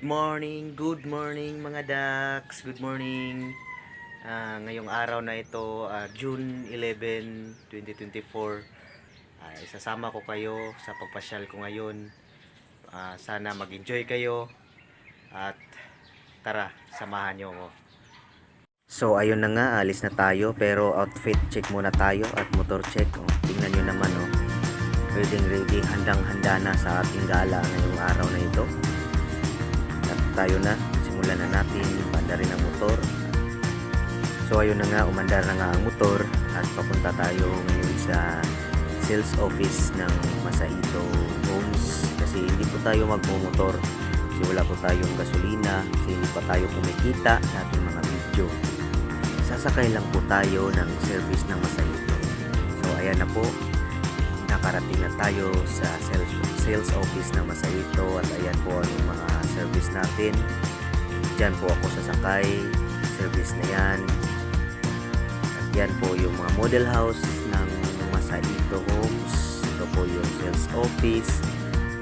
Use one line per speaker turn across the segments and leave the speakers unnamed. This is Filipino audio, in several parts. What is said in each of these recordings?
Good morning mga Dax. Good morning. Ngayong araw na ito, June 11, 2024. Isasama ko kayo sa pagpasyal ko ngayon. Sana mag-enjoy kayo at tara, samahan nyo ako. So ayun na nga, alis na tayo pero outfit check muna tayo at motor check. Tingnan nyo naman ready, handang-handa na sa ating gala ngayong araw na ito. Tayo na, simulan na natin umandar rin ang motor. So ayun na nga, umandar na nga ang motor at papunta tayo ngayon sa sales office ng Masaito Homes kasi hindi po tayo magmumotor kasi wala po tayong gasolina kasi hindi pa tayo kumikita natin mga video. Sasakay lang po tayo ng service ng Masaito. So ayan na po, nakarating na tayo sa sales office ng Masaito at ayan po ang mga service natin. Diyan po ako sasakay, service na yan. At yan po yung mga model house ng Masaito Homes. Ito po yung sales office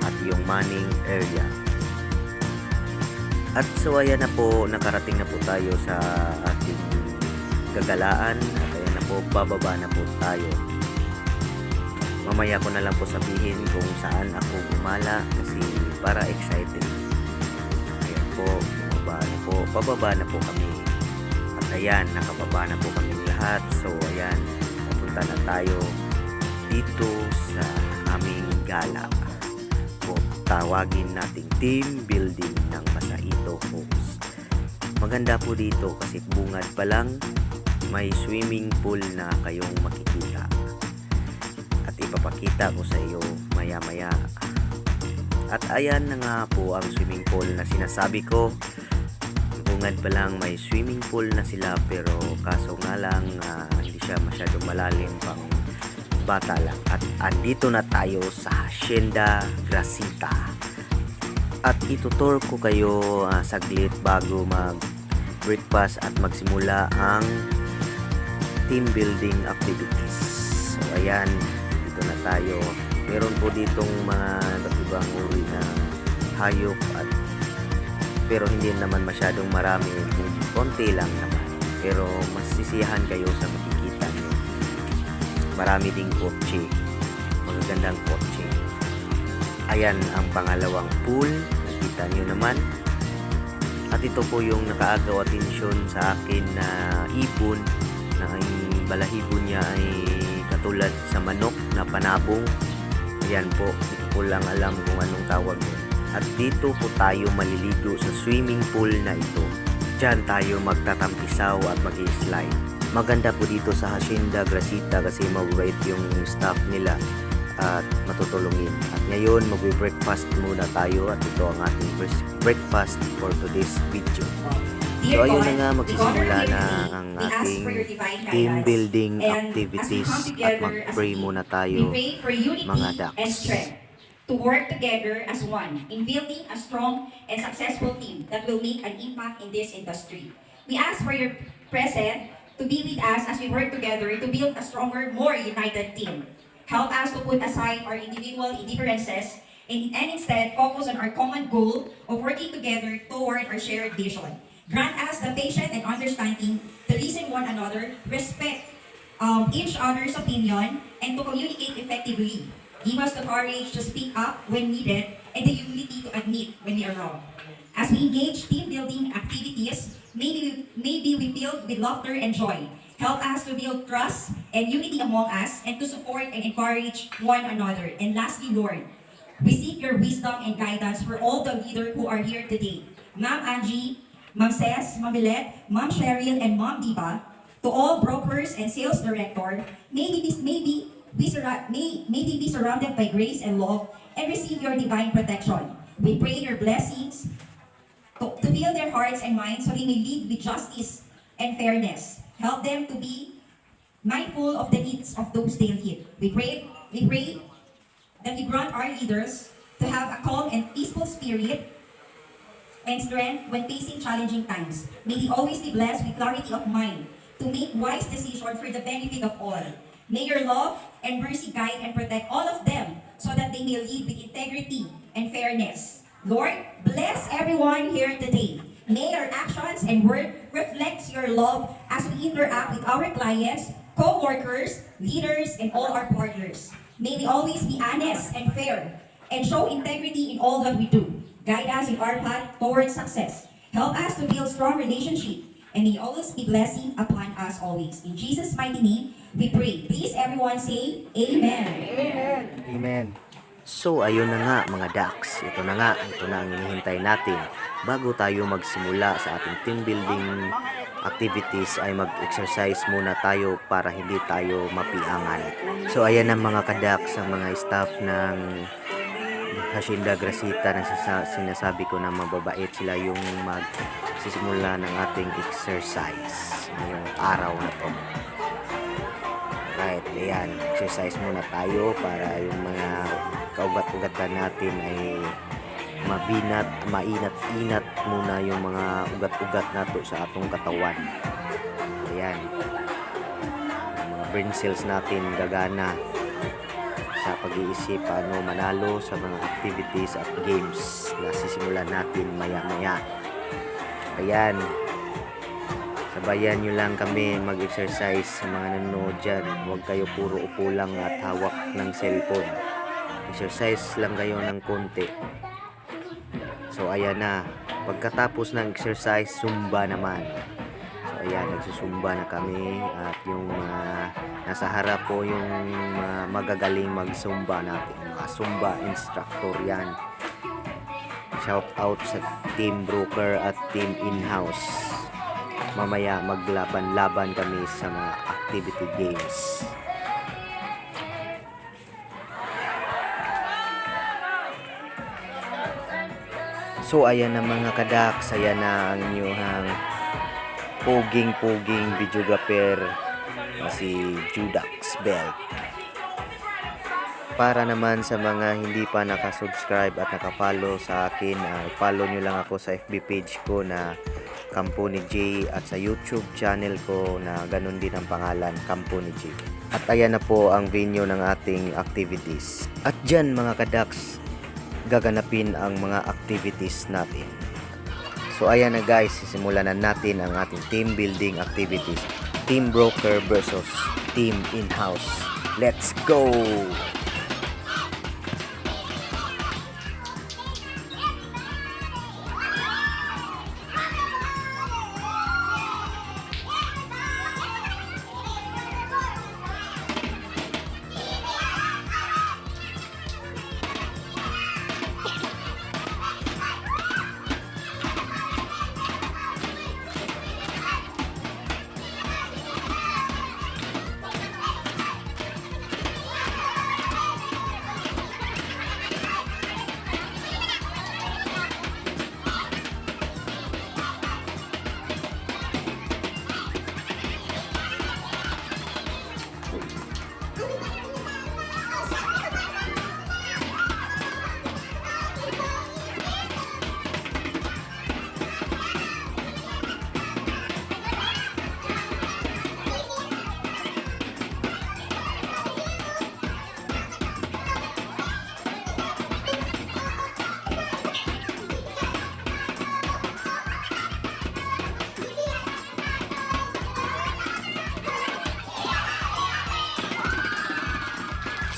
at yung manning area. At so ayan na po, nakarating na po tayo sa ating gagalaan at ayan na po, bababa na po tayo. Mamaya ko na lang po sabihin kung saan ako gumala kasi para excited. Ayan po, pababa na po kami. At ayan, nakababa na po kami lahat. So ayan, papunta na tayo dito sa aming gala. O tawagin nating team building ng Masaito Homes. Maganda po dito kasi bungad pa lang may swimming pool na kayong makikita. Ipapakita ko sa iyo maya-maya. At ayan na nga po ang swimming pool na sinasabi ko. Bungad pa lang may swimming pool na sila pero kaso nga lang hindi siya masyadong malalim, pang bata lang. At andito na tayo sa Hacienda Gracita. At itutur ko kayo saglit bago mag-breakfast at magsimula ang team building activities. So ayan, na tayo. Meron po ditong mga ibang uri na hayop at pero hindi naman masyadong marami, konti lang naman. Pero masisiyahan kayo sa makikita nyo. Marami ding kotse, magagandang kotse. Ayan ang pangalawang pool, nakita nyo naman. At ito po yung nakaagaw atensyon sa akin na ibon na ang balahibo niya ay katulad sa manok na panabong. Ayan po, hindi ko lang alam kung anong tawag doon. At dito po tayo maliligo sa swimming pool na ito. Diyan tayo magtatampisaw at mag-slide. Maganda po dito sa Hacienda Gracita kasi mabait yung staff nila at matutulungin. At ngayon magbe-breakfast muna tayo at ito ang ating breakfast for today's video. So ayun na nga, magsisimula na ang ating team building activities at mag-pray muna tayo mga Dax.
To work together as one in building a strong and successful team that will make an impact in this industry. We ask for your presence to be with us as we work together to build a stronger, more united team. Help us to put aside our individual differences and instead focus on our common goal of working together toward our shared vision. Grant us the patience and understanding to listen one another, respect each other's opinion, and to communicate effectively. Give us the courage to speak up when needed and the humility to admit when we are wrong. As we engage team building activities, maybe we build with laughter and joy. Help us to build trust and unity among us and to support and encourage one another. And lastly, Lord, we seek your wisdom and guidance for all the leaders who are here today. Ma'am Angie, Ma'am Ces, Ma'am Millet, Ma'am Cheryl, and Ma'am Diva, to all brokers and sales director, may they be surrounded by grace and love and receive your divine protection. We pray your blessings to fill their hearts and minds so they may lead with justice and fairness. Help them to be mindful of the needs of those they lead. We pray that you grant our leaders to have a calm and peaceful spirit and strength when facing challenging times. May they always be blessed with clarity of mind to make wise decisions for the benefit of all. May your love and mercy guide and protect all of them so that they may lead with integrity and fairness. Lord, bless everyone here today. May our actions and word reflect your love as we interact with our clients, co-workers, leaders, and all our partners. May we always be honest and fair and show integrity in all that we do. Guide us in our path towards success. Help us to build strong relationship and may always be blessing upon us always. In Jesus' mighty name, we pray. Please everyone say, Amen.
Amen.
So ayun na nga mga Dax, ito na ang hinihintay natin. Bago tayo magsimula sa ating team building activities ay mag-exercise muna tayo para hindi tayo mapiangan. So ayan ang mga ka-Dax, ang mga staff ng Hacienda Gracita na sinasabi ko na mababait sila yung magsisimula ng ating exercise ngayong araw na to. Right, ayan, exercise muna tayo para yung mga kaugat-ugatan natin ay mainat-inat muna yung mga ugat-ugat nato sa atong katawan. Ayan, yung mga brain cells natin gagana sa pag-iisip paano manalo sa mga activities at games na sisimulan natin maya-maya. Ayan, sabayan nyo lang kami mag-exercise sa mga nanonood dyan. Huwag kayo puro upo lang at hawak ng cellphone. Exercise lang kayo ng konti. So ayan na, pagkatapos ng exercise, zumba naman. So ayan, nagsusumba na kami at yung nasa harap po yung magagaling mag-zumba natin. Mga zumba instructor yan. Shout out sa Team Broker at Team In-House. Mamaya maglaban-laban kami sa mga activity games. So ayan na mga ka-Dax, ayan na ang inyong puging videographer na si Judax Belt. Para naman sa mga hindi pa nakasubscribe at nakafollow sa akin, follow nyo lang ako sa FB page ko na Kampo ni J at sa YouTube channel ko na ganun din ang pangalan, Kampo ni J. At ayan na po ang venue ng ating activities. At dyan mga ka-Dax, gaganapin ang mga activities natin. So ayan na guys, sisimulan na natin ang ating team building activities. Team Broker versus Team In-House. Let's go!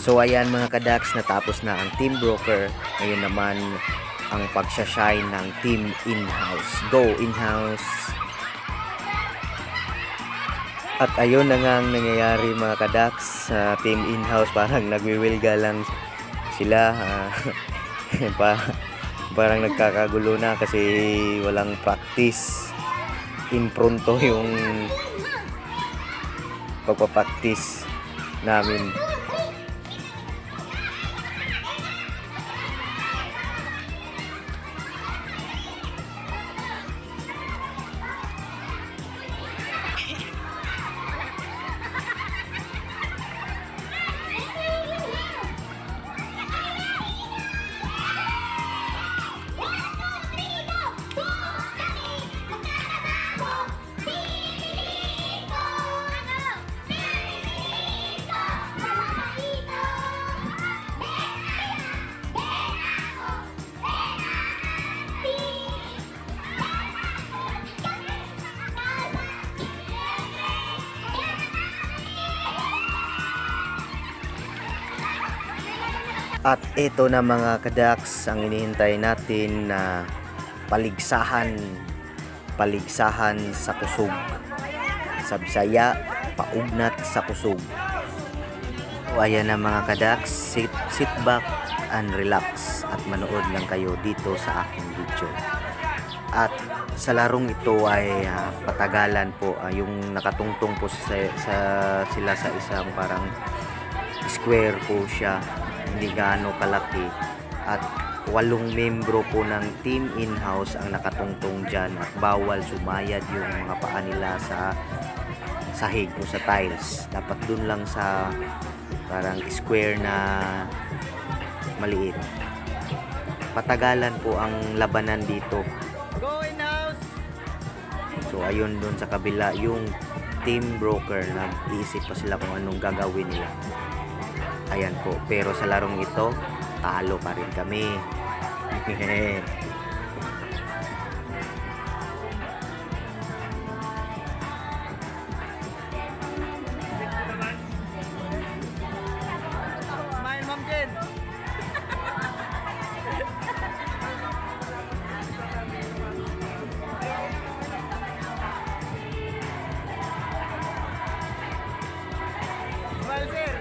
So ayan mga ka-Dax, natapos na ang Team Broker. Ngayon naman ang pagsashine ng Team In-House. Go In-House! At ayun na nga ang nangyayari mga ka-Dax sa Team In-House. Parang nagwiwilga lang sila. Parang nagkakagulo na kasi walang practice. Impronto yung pagpapractice namin. At ito na mga kadaks ang inihintay natin na paligsahan sa kusog. Sa Bisaya, paugnat sa kusog. So, ayan na mga kadaks, sit back and relax at manood lang kayo dito sa aking video. At sa larong ito ay patagalan po, yung nakatungtong po sila sa isang parang square po siya, hindi gaano kalaki, at 8 membro po ng team in-house ang nakatungtong dyan at bawal sumayad yung mga paa nila sa sahig o sa tiles. Dapat dun lang sa parang square na maliit. Patagalan po ang labanan dito. So ayun dun sa kabila yung team broker, nag-iisip pa sila kung anong gagawin nila. Ayan po, pero sa larong ito talo pa rin kami.
Smile, Ma'am Jen. Smile, sir.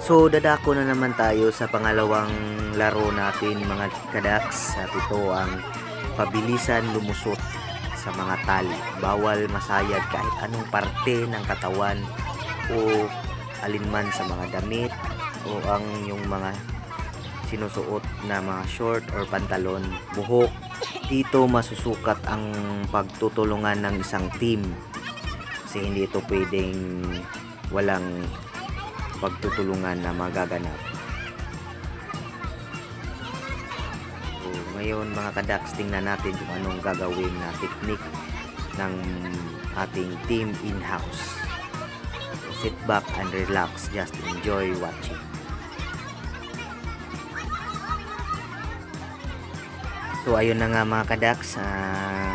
So dadako na naman tayo sa pangalawang laro natin mga kadaks, at ito ang pabilisan lumusot sa mga tali. Bawal masayad kahit anong parte ng katawan o alinman sa mga damit o ang yung mga sinusuot na mga short or pantalon, buhok. Dito masusukat ang pagtutulungan ng isang team kasi hindi ito pwedeng walang pagtutulungan na magaganap. So, ngayon mga kadaks, tingnan natin kung anong gagawin na technique ng ating team in-house. So, sit back and relax, just enjoy watching. So ayun na nga mga kadaks,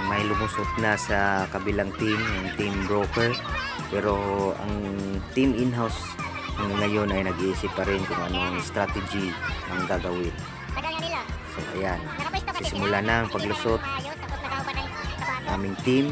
may lumusot na sa kabilang team, yung team broker, pero ang team in-house ngayon ay nag-iisip pa rin kung anong strategy ang gagawin. So ayan, sisimula na ang paglusot aming team.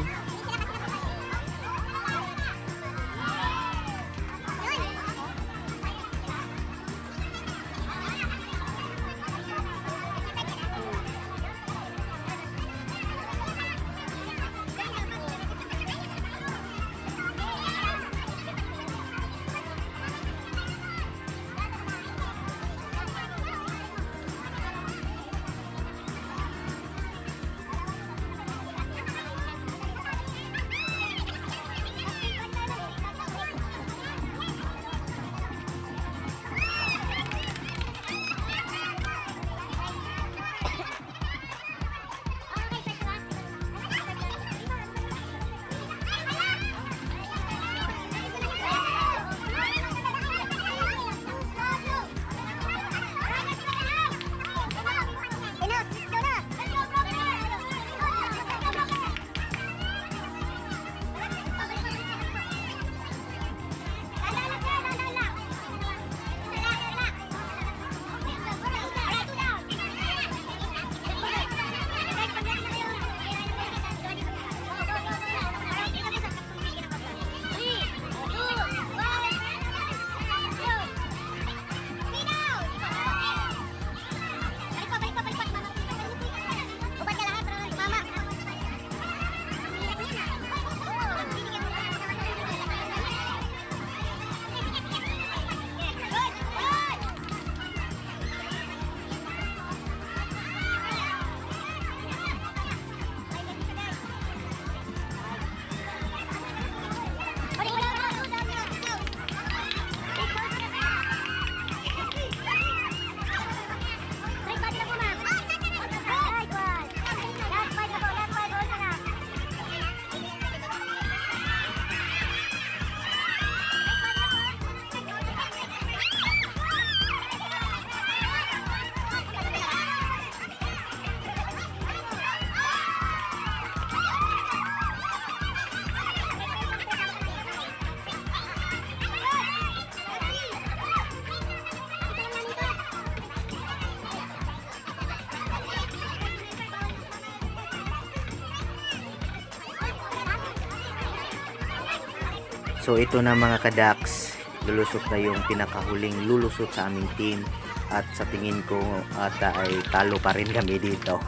So ito na mga kadaks, lulusot na yung pinakahuling lulusot sa aming team. At sa tingin ko ata ay talo pa rin kami dito.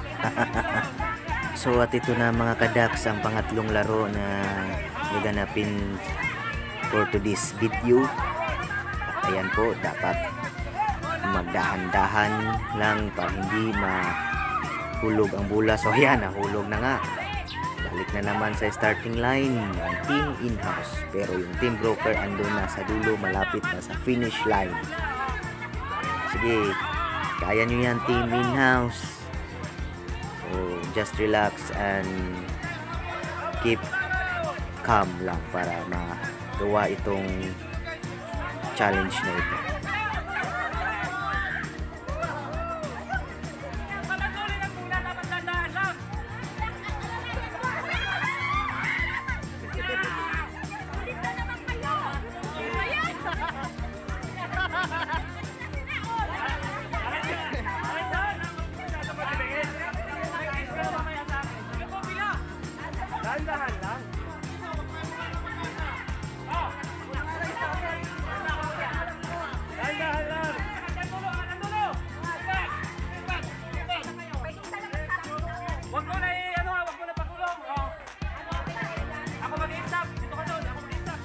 So at ito na mga kadaks ang pangatlong laro na gaganapin for today's video. At ayan po, dapat magdahan-dahan lang para hindi mahulog ang bola. So ayan, nahulog na nga. Balik na naman sa starting line ang team in-house. Pero yung team broker andun na sa dulo, malapit na sa finish line. Sige, kaya nyo yan team in-house. So just relax and keep calm lang para magawa itong challenge na ito.
Dahan-dahan lang. Dahan-dahan lang. Wag mo na wag mo na pakulong. Oh. Ako mag-i-stop. Dito ka doon. Ako mag-i-stop.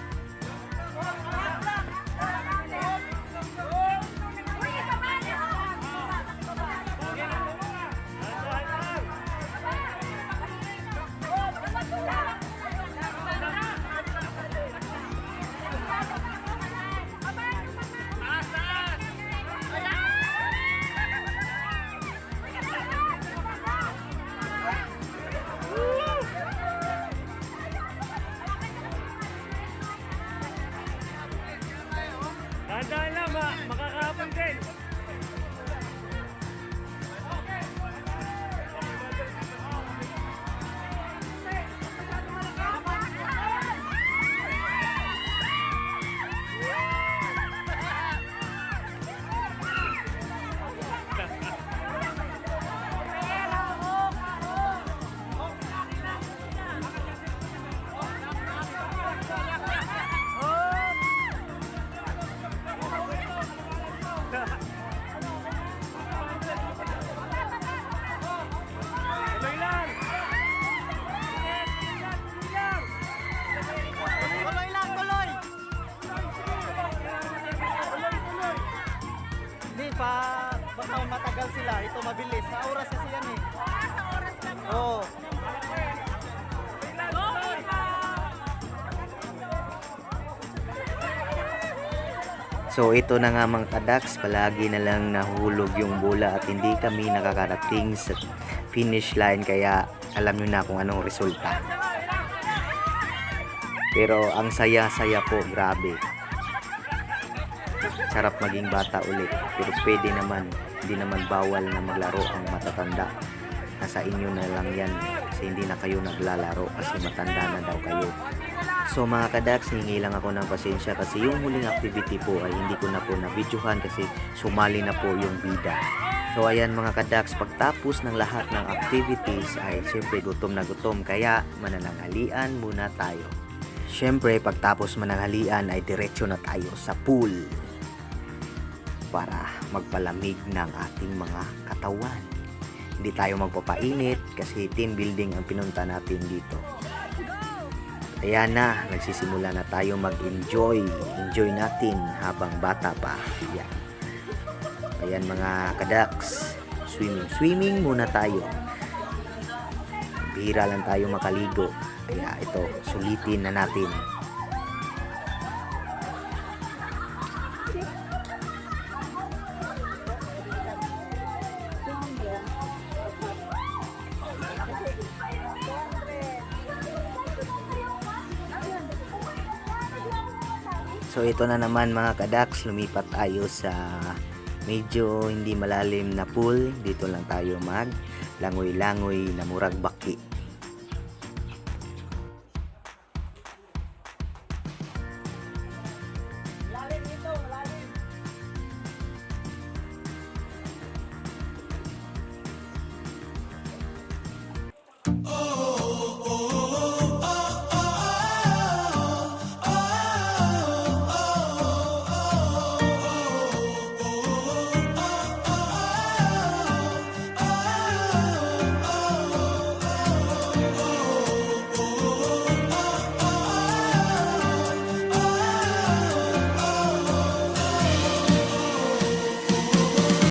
Dahan-dahan lang, makakahapon din. Tuloy lang. Tuloy lang, tuloy.
Hindi pa, baka matagal sila. Ito mabilis. Sa oras kasi yan eh. Oras lang. Oo.
So ito na nga mga kadaks, palagi na lang nahulog yung bola at hindi kami nakakarating sa finish line, kaya alam nyo na kung anong resulta. Pero ang saya-saya po, grabe. Sarap maging bata ulit, pero pwede naman, hindi naman bawal na maglaro ang matatanda. Nasa inyo na lang yan kasi hindi na kayo naglalaro kasi matanda na daw kayo. So mga kadaks, hingi lang ako ng pasensya kasi yung huling activity po ay hindi ko na po na-videohan kasi sumali na po yung bida. So ayan mga kadaks, pagtapos ng lahat ng activities ay siyempre gutom na gutom, kaya manananghalian muna tayo. Siyempre pagtapos mananghalian ay diretso na tayo sa pool para magpalamig ng ating mga katawan. Hindi tayo magpapainit kasi team building ang pinunta natin dito. Ayan na, nagsisimula na tayo mag-enjoy. Enjoy natin habang bata pa. Ayan. Ayan mga kadaks, swimming muna tayo. Bihira lang tayo makaligo. Kaya ito, sulitin na natin. So ito na naman mga kadaks, lumipat tayo sa medyo hindi malalim na pool. Dito lang tayo mag langoy-langoy na murag baki.